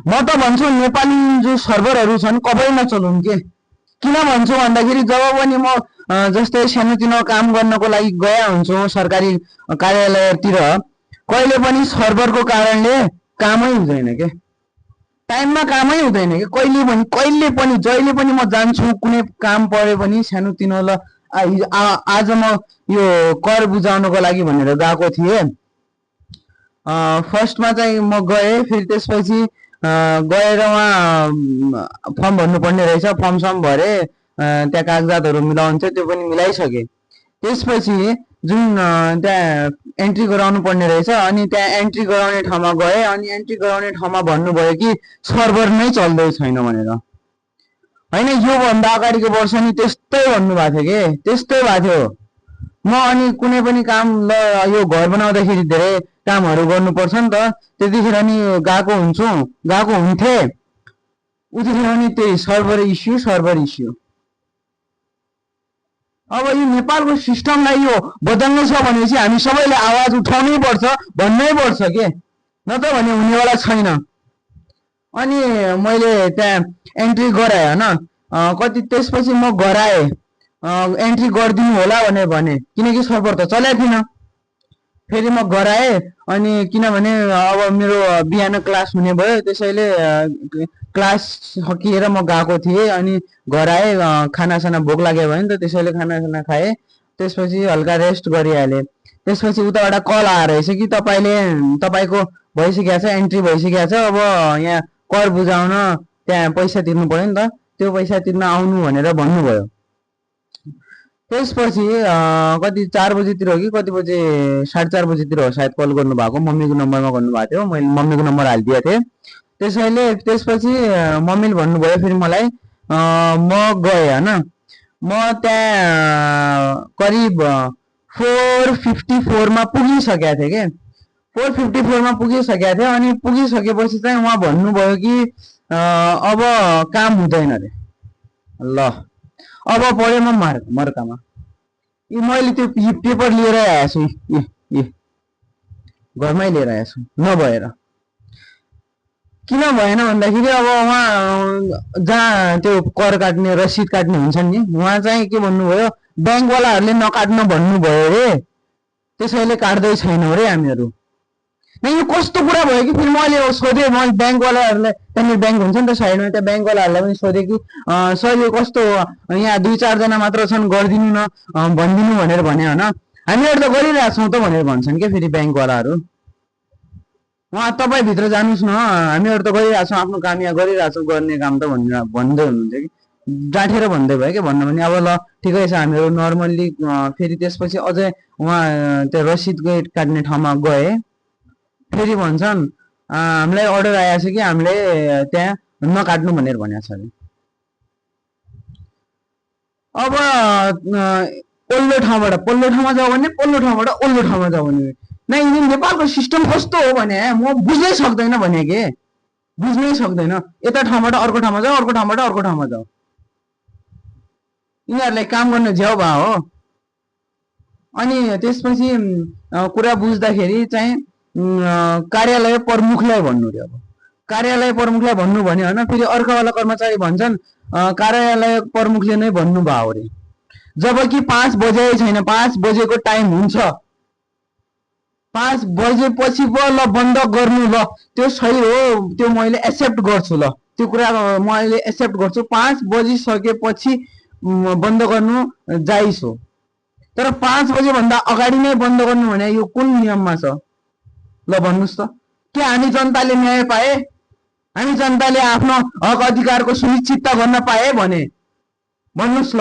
म त भन्छु नेपाली जो सर्भरहरू छन् कबै नचलाउन् के। किन भन्छु भन्दाखेरि जब पनि म जस्तै सानोतिनो काम गर्नको लागि गया हुन्छु सरकारी कार्यालयतिर, कहिले पनि सर्भरको कारणले कामै हुँदैन के, टाइममा कामै हुँदैन कि कहिले पनि जहिले पनि म जान्छु कुनै काम परे पनि सानोतिनो ल आज म यो कर बुझाउनको लागि भनेर गएको थिएँ। फर्स्टमा चाहिँ म गएँ, फेरि त्यसपछि गएर उहाँ फर्म भर्नुपर्ने रहेछ, फर्म सम भरे, त्यहाँ कागजातहरू मिलाउनु थियो त्यो पनि मिलाइसकेँ। त्यसपछि जुन त्यहाँ एन्ट्री गराउनु पर्ने रहेछ, अनि त्यहाँ एन्ट्री गराउने ठाउँमा गएँ, अनि एन्ट्री गराउने ठाउँमा भन्नुभयो कि सर्भर नै चल्दै छैन भनेर। होइन, योभन्दा अगाडिको वर्ष नि त्यस्तै भन्नुभएको थियो कि, त्यस्तै भएको थियो। म अनि कुनै पनि काम ल यो घर बनाउँदाखेरि धेरै कामहरू गर्नुपर्छ नि त, त्यतिखेर नि गएको हुन्थे, उतिखेर नि त्यही सर्भर इस्यु। अब यो नेपालको सिस्टमलाई यो बदल्नु छ भनेपछि हामी सबैले आवाज उठाउनै पर्छ, भन्नै पर्छ के, नत्र भने हुनेवाला छैन। अनि मैले त्यहाँ एन्ट्री गराएँ होइन, कति त्यसपछि म गराएँ, एन्ट्री गरिदिनु होला भनेर भने, किनकि सर्भर त चलेको थिएन। फेरि म गराएँ, अनि किनभने अब मेरो बिहान क्लास हुने भयो, त्यसैले क्लास सकिएर म गएको थिएँ, अनि गराएँ, खानासाना भोक लाग्यो भयो नि त, त्यसैले खानासाना खाएँ। त्यसपछि हल्का रेस्ट गरिहालेँ। त्यसपछि उताबाट कल आएर रहेछ कि तपाईँको भइसकेको छ, एन्ट्री भइसकेको छ, अब यहाँ कर बुझाउन त्यहाँ पैसा तिर्नु पर्यो नि त, त्यो पैसा तिर्न आउनु भनेर भन्नुभयो। त्यसपछि कति 4 बजीतिर हो कि कति बजे, 4:30 बजीतिर हो सायद कल गर्नुभएको, मम्मीको नम्बरमा गर्नुभएको थियो, मैले मम्मीको नम्बर हालिदिएको थिएँ। त्यसैले त्यसपछि मम्मीले भन्नुभयो फेरि मलाई, म गएँ होइन, म त्यहाँ करिब 4:54 मा पुगिसकेको थिएँ कि, 4:54 मा पुगिसकेको थिएँ। अनि पुगिसकेपछि चाहिँ उहाँ भन्नुभयो कि अब काम हुँदैन अरे। ल अब पऱ्यो म मर्कामा, मैले त्यो पेपर लिएर आएको छु, घरमै लिएर आएको छु, नभएर किन भएन भन्दाखेरि अब उहाँ जहाँ त्यो कर काट्ने रसिद काट्ने हुन्छ नि, उहाँ चाहिँ के भन्नुभयो, ब्याङ्कवालाहरूले नकाट्न भन्नुभयो अरे, त्यसैले काट्दै छैनौँ अरे हामीहरू। नै यो कस्तो कुरा भयो कि, फेरि मैले सोधेँ, मैले ब्याङ्कवालाहरूलाई, त्यहाँनिर ब्याङ्क हुन्छ नि त साइडमा, त्यहाँ ब्याङ्कवालाहरूलाई पनि सोधेँ कि सर यो कस्तो हो, यहाँ 2-4 जना मात्र छन्, गरिदिनु न, भनिदिनु भनेर भने होइन, हामीहरू त गरिरहेको छौँ त भनेर भन्छन् क्या फेरि ब्याङ्कवालाहरू। उहाँ तपाईँ भित्र जानुहोस् न, हामीहरू त गरिरहेको छौँ, आफ्नो काम यहाँ गरिरहेको छौँ, गर्ने काम त भन्दै हुनुहुन्थ्यो कि, डाँटेर भन्दै भयो कि, भन्नु भने अब ल ठिकै छ हामीहरू नर्मल्ली। फेरि त्यसपछि अझै उहाँ त्यो रसिद काट्ने ठाउँमा गए, फेरि भन्छन् हामीलाई अर्डर आएको छ कि हामीले त्यहाँ नकाट्नु भनेर भनेको छ अरे। अब पल्लो ठाउँमा जाऊ भने, पल्लो ठाउँबाट ओल्लो ठाउँमा जाऊ भने, नै नेपालको सिस्टम कस्तो हो भने म बुझ्नै सक्दैन भने के, बुझ्नै सक्दैन। यता ठाउँबाट अर्को ठाउँमा जाऊ, अर्को ठाउँबाट अर्को ठाउँमा जाऊ, यिनीहरूलाई काम गर्न झ्याउ भा हो। अनि त्यसपछि कुरा बुझ्दाखेरि चाहिँ कार्यालय प्रमुखलाई भन्नु रे, अब कार्यालय प्रमुखलाई भन्नु भने होइन, फेरि अर्कावाला कर्मचारी भन्छन् कार्यालय प्रमुखले नै भन्नु भयो अरे, जबकि 5 बजे छैन, 5 बजेको टाइम हुन्छ, 5 बजेपछि पो ल बन्द गर्नु, ल त्यो सही हो, त्यो मैले एक्सेप्ट गर्छु, ल त्यो कुरा मैले एक्सेप्ट गर्छु, 5 बजिसकेपछि बन्द गर्नु जाइज हो, तर 5 बजे भन्दा अगाडि नै बन्द गर्नु भने यो कुन नियममा छ, ल भन्नुहोस् त। के हामी जनताले न्याय पाए, हामी जनताले आफ्नो हक अधिकारको सुनिश्चितता गर्न पाए भने भन्नुहोस् ल।